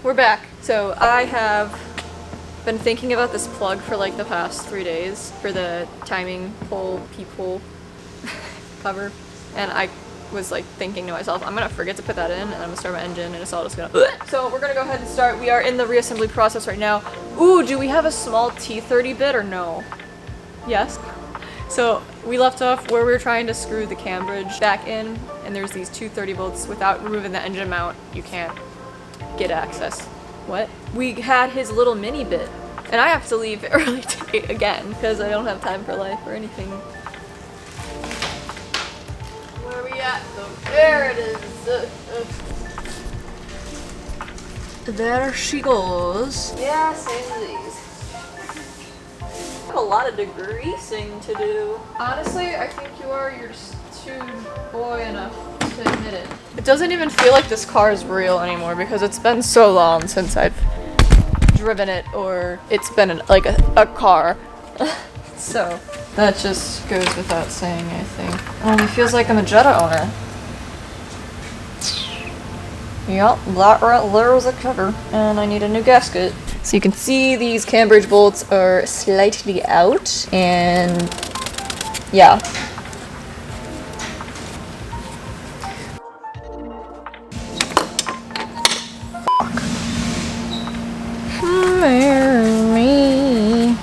We're back. So I have been thinking about this plug for like the past 3 days for the timing pole peephole cover, and I was like thinking to myself, I'm gonna forget to put that in, and I'm gonna start my engine, and it's all just gonna. So we're gonna go ahead and start. We are in the reassembly process right now. Ooh, do we have a small T30 bit or no? Yes. So we left off where we were trying to screw the cam bridge back in, and there's these two 30 volts. Without removing the engine mount, you can't get access. What? We had his little mini bit, and I have to leave early today again because I don't have time for life or anything. Where are we at? Oh, there it is. There she goes. Yeah, same as these. I have a lot of degreasing to do. Honestly, I think you're just too boy enough to admit it. It doesn't even feel like this car is real anymore because it's been so long since I've driven it or it's been like a car. So that just goes without saying, I think. It feels like I'm a Jetta owner. Yep, that right there was a cover, and I need a new gasket. So you can see these cam bridge bolts are slightly out, and yeah. Marry me.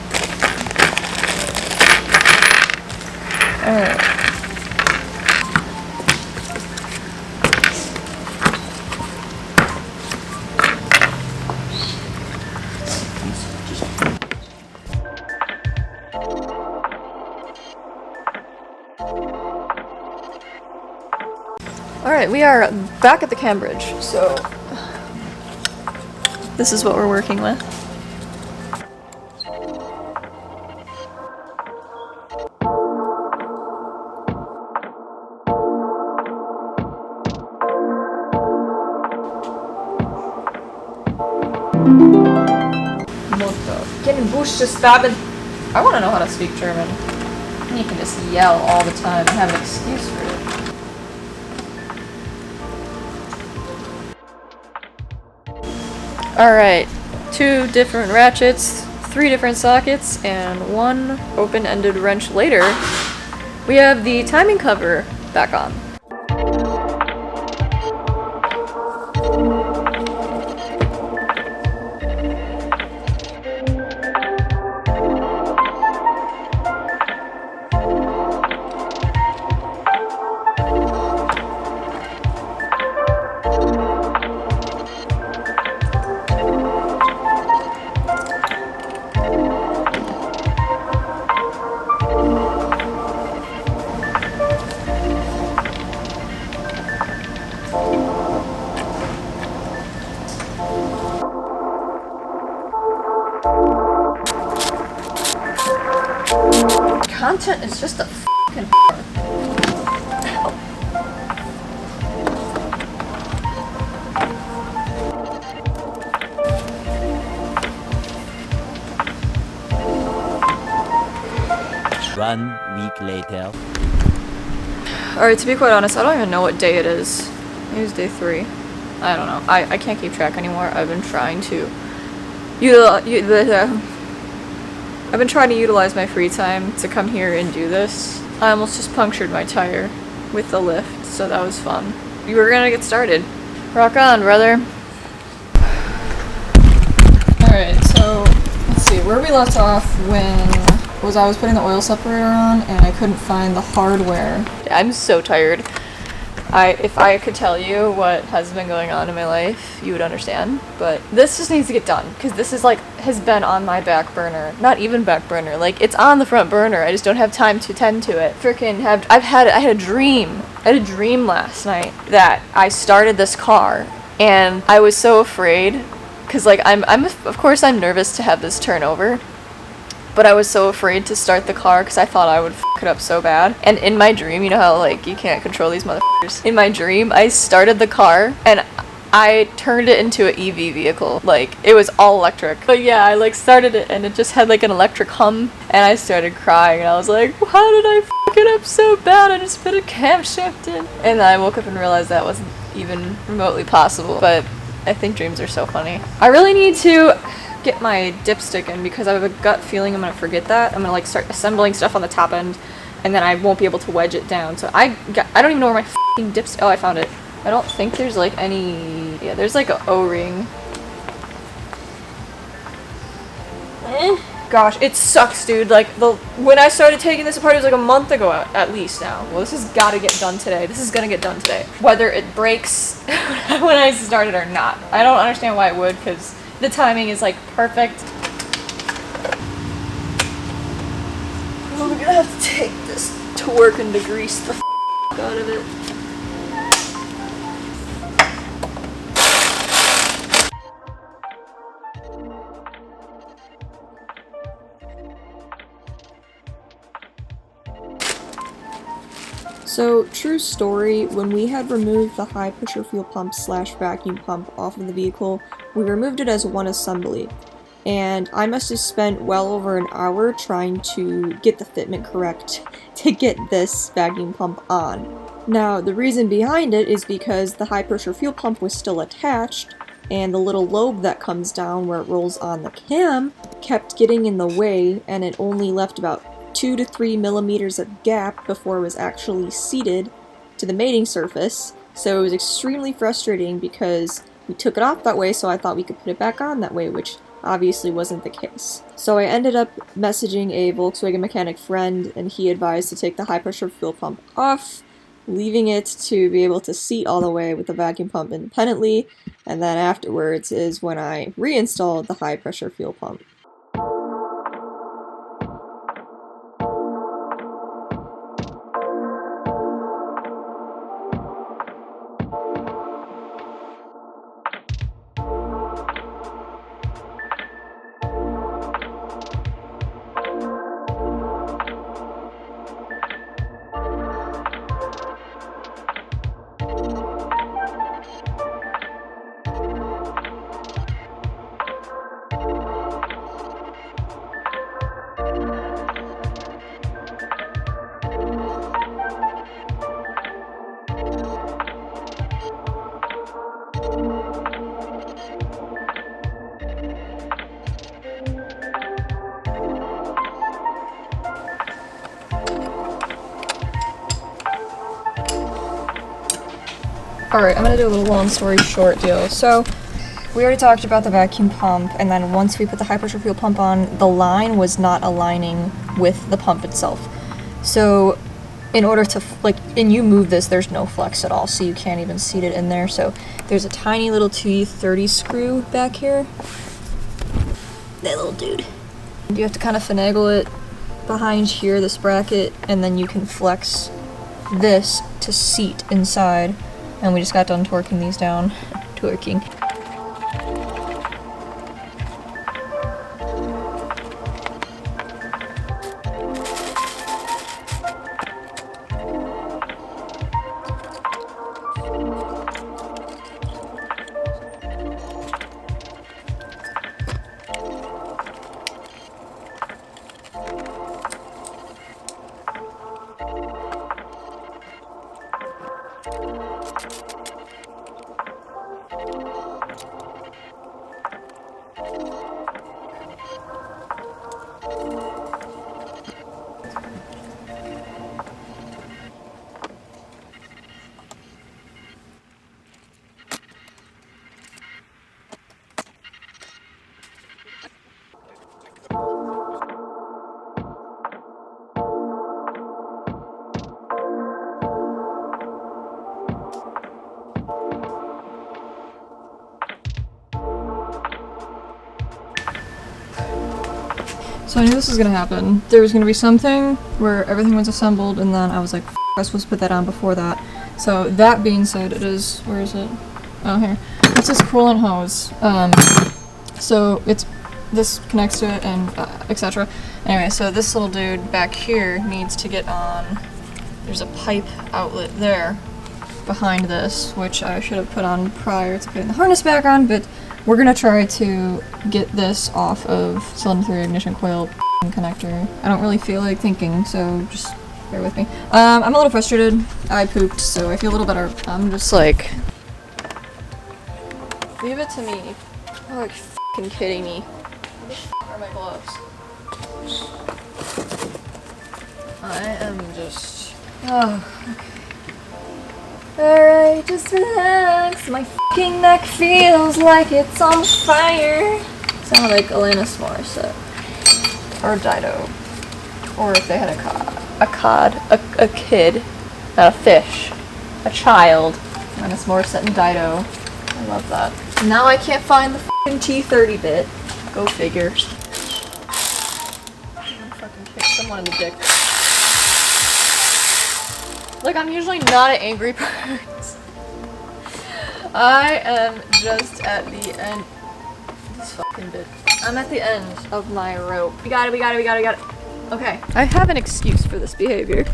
Alright. Alright, we are back at the cam bridge, so this is what we're working with. Can Bush staben? I want to know how to speak German. And you can just yell all the time and have an excuse for it. Alright, 2 different ratchets, 3 different sockets, and 1 open-ended wrench later, we have the timing cover back on. Content is just a fucking One week later. Alright, to be quite honest, I don't even know what day it is. It is day 3. I don't know. I can't keep track anymore. I've been trying to I've been trying to utilize my free time to come here and do this. I almost just punctured my tire with the lift, so that was fun. We were gonna get started. Rock on, brother. Alright, so let's see, where we left off I was putting the oil separator on and I couldn't find the hardware. I'm so tired. If I could tell you what has been going on in my life, you would understand. But this just needs to get done because this is like has been on my back burner. Not even back burner. Like it's on the front burner. I just don't have time to tend to it. I had a dream. I had a dream last night that I started this car and I was so afraid because like of course I'm nervous to have this turn over. But I was so afraid to start the car because I thought I would f it up so bad. And in my dream, you know how like you can't control these motherfuckers. In my dream, I started the car and I turned it into an EV vehicle. Like, it was all electric. But yeah, I like started it and it just had like an electric hum and I started crying and I was like, how did I f fuck it up so bad, I just put a camshaft in. And then I woke up and realized that wasn't even remotely possible, but I think dreams are so funny. I really need to get my dipstick in because I have a gut feeling I'm gonna forget that. I'm gonna like start assembling stuff on the top end and then I won't be able to wedge it down. So I don't even know where my f***ing dipstick, oh, I found it. I don't think there's like any, yeah, there's like an O-ring. Gosh, it sucks, dude. Like, when I started taking this apart, it was like a month ago at least now. Well, this has got to get done today. This is gonna get done today. Whether it breaks when I start it or not. I don't understand why it would, because the timing is like perfect. Oh, we're gonna have to take this to work and degrease the out of it. So, true story, when we had removed the high pressure fuel pump / vacuum pump off of the vehicle, we removed it as one assembly. And I must have spent well over an hour trying to get the fitment correct to get this vacuum pump on. Now, the reason behind it is because the high pressure fuel pump was still attached, and the little lobe that comes down where it rolls on the cam kept getting in the way, and it only left about 2 to 3 millimeters of gap before it was actually seated to the mating surface. So it was extremely frustrating because we took it off that way, so I thought we could put it back on that way, which obviously wasn't the case. So I ended up messaging a Volkswagen mechanic friend, and he advised to take the high pressure fuel pump off, leaving it to be able to seat all the way with the vacuum pump independently, and then afterwards is when I reinstalled the high pressure fuel pump. Alright, I'm gonna do a little long story short deal. So, we already talked about the vacuum pump, and then once we put the high pressure fuel pump on, the line was not aligning with the pump itself. So, in order to, and you move this, there's no flex at all, so you can't even seat it in there. So, there's a tiny little T30 screw back here. That little dude. You have to kind of finagle it behind here, this bracket, and then you can flex this to seat inside. And we just got done torquing these down. Torquing. So I knew this was gonna happen. There was gonna be something where everything was assembled, and then I was like, F I was supposed to put that on before that. So that being said, it is, where is it? Oh, here. It's this coolant hose. So this connects to it and etc. Anyway, so this little dude back here needs to get on, there's a pipe outlet there behind this, which I should have put on prior to putting the harness back on, but we're gonna try to get this off of cylinder 3 ignition coil connector. I don't really feel like thinking, so just bear with me. I'm a little frustrated. I pooped, so I feel a little better. I'm just like, leave it to me. Oh, like f***ing kidding me. Where the f*** are my gloves? I am just, oh, okay. Alright, just relax. My f***ing neck feels like it's on fire. Sound like Alanis Morissette. Or Dido. Or if they had a kid, not a fish, a child. Alanis Morissette and Dido. I love that. Now I can't find the f***ing T30 bit. Go figure. I'm gonna fucking kick someone in the dick. Like, I'm usually not an angry person. I am just at the end. This fucking bit. I'm at the end of my rope. We got it. Okay. I have an excuse for this behavior.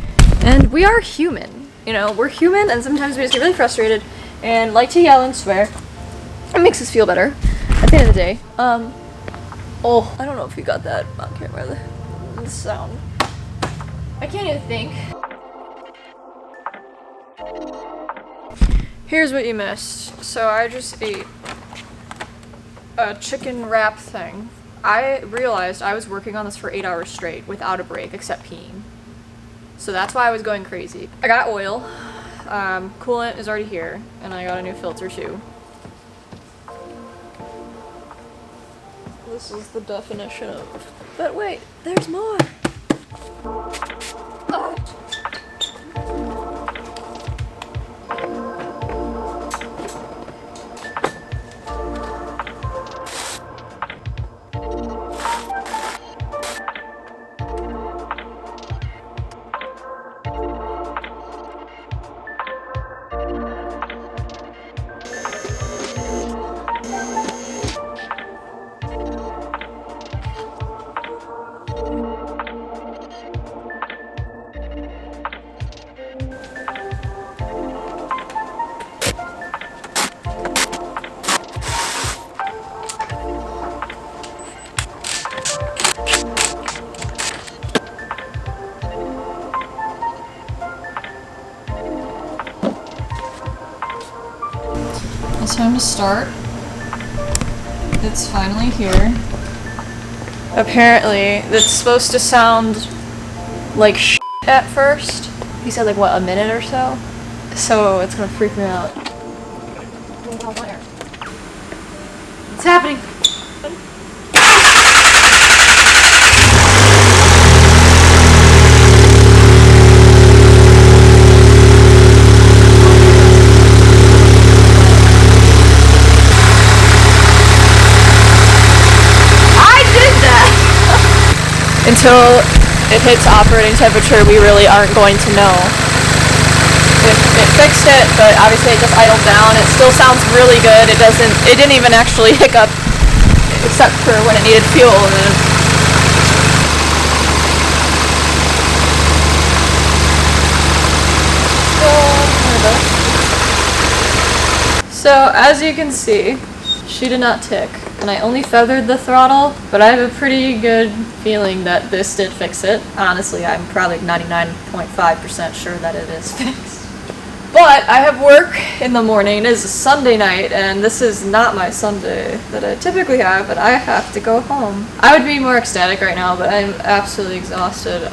And we are human. You know, we're human and sometimes we just get really frustrated and like to yell and swear. It makes us feel better at the end of the day. Oh, I don't know if you got that on camera, the sound. I can't even think. Here's what you missed. So I just ate a chicken wrap thing. I realized I was working on this for 8 hours straight without a break except peeing. So that's why I was going crazy. I got oil. Coolant is already here, and I got a new filter too. This is the definition of... But wait, there's more! Oh. It's time to start. It's finally here. Apparently, it's supposed to sound like shit at first. He said like, what, a minute or so? So it's gonna freak me out. It's happening! Until it hits operating temperature, we really aren't going to know if it fixed it, but obviously it just idled down. It still sounds really good. It didn't even actually hiccup except for when it needed fuel. And then so as you can see, she did not tick. And I only feathered the throttle, but I have a pretty good feeling that this did fix it. Honestly, I'm probably 99.5% sure that it is fixed. But I have work in the morning. It is a Sunday night, and this is not my Sunday that I typically have, but I have to go home. I would be more ecstatic right now, but I'm absolutely exhausted.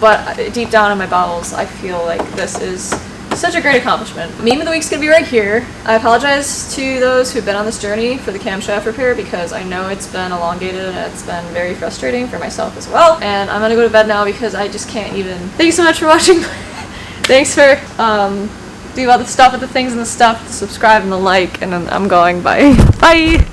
But deep down in my bowels, I feel like this is such a great accomplishment. Meme of the week's gonna be right here. I apologize to those who've been on this journey for the camshaft repair because I know it's been elongated and it's been very frustrating for myself as well. And I'm gonna go to bed now because I just can't even. Thank you so much for watching. Thanks for do all the stuff with the things and the stuff, the subscribe and the like, and I'm going. Bye. Bye.